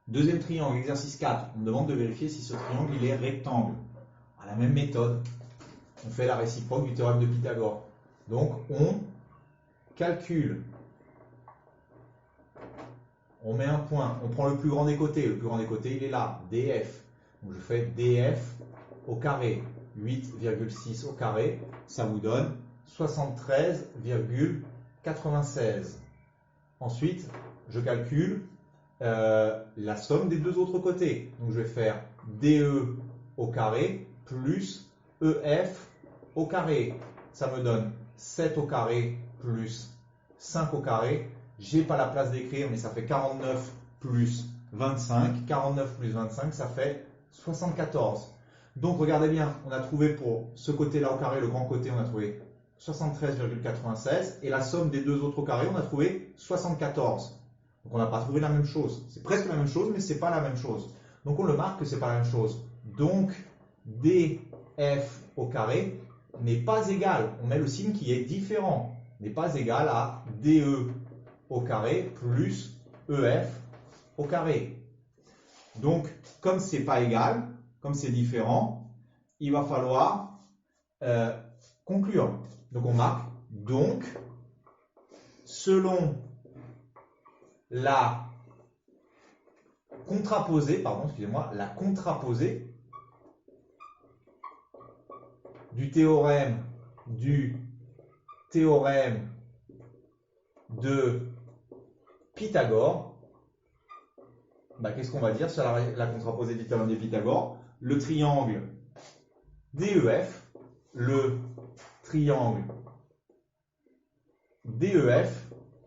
Deuxième triangle, exercice 4. On me demande de vérifier si ce triangle il est rectangle. À la même méthode, on fait la réciproque du théorème de Pythagore. Donc on calcule, on met un point, on prend le plus grand des côtés. Le plus grand des côtés, il est là, df. Donc je fais df au carré, 8,6 au carré, ça vous donne 73,96. Ensuite, je calcule la somme des deux autres côtés. Donc je vais faire DE au carré plus EF au carré. Ça me donne 7 au carré plus 5 au carré. J'ai pas la place d'écrire, mais ça fait 49 plus 25. 49 plus 25, ça fait 74. Donc regardez bien, on a trouvé pour ce côté-là au carré, le grand côté, on a trouvé 73,96. Et la somme des deux autres au carré, on a trouvé 74. Donc on n'a pas trouvé la même chose. C'est presque la même chose, mais ce n'est pas la même chose. Donc on le marque que ce n'est pas la même chose. Donc df au carré n'est pas égal, on met le signe qui est différent, n'est pas égal à DE au carré plus EF au carré. Donc comme ce n'est pas égal, comme c'est différent, il va falloir conclure. Donc on marque donc selon la contraposée du théorème de Pythagore, qu'est-ce qu'on va dire sur la contraposée du théorème de Pythagore? Le triangle DEF,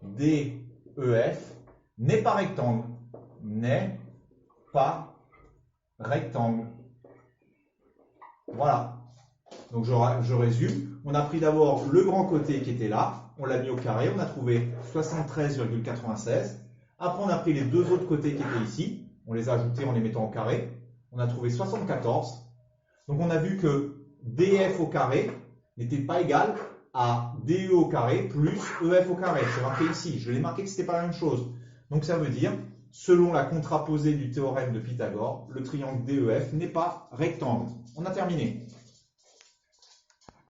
DEF n'est pas rectangle. Voilà. Donc je résume. On a pris d'abord le grand côté qui était là. On l'a mis au carré. On a trouvé 73,96. Après, on a pris les deux autres côtés qui étaient ici. On les a ajoutés en les mettant au carré. On a trouvé 74. Donc on a vu que DF au carré n'était pas égal à DE au carré plus EF au carré. C'est marqué ici. Je l'ai marqué que ce n'était pas la même chose. Donc ça veut dire, selon la contraposée du théorème de Pythagore, le triangle DEF n'est pas rectangle. On a terminé.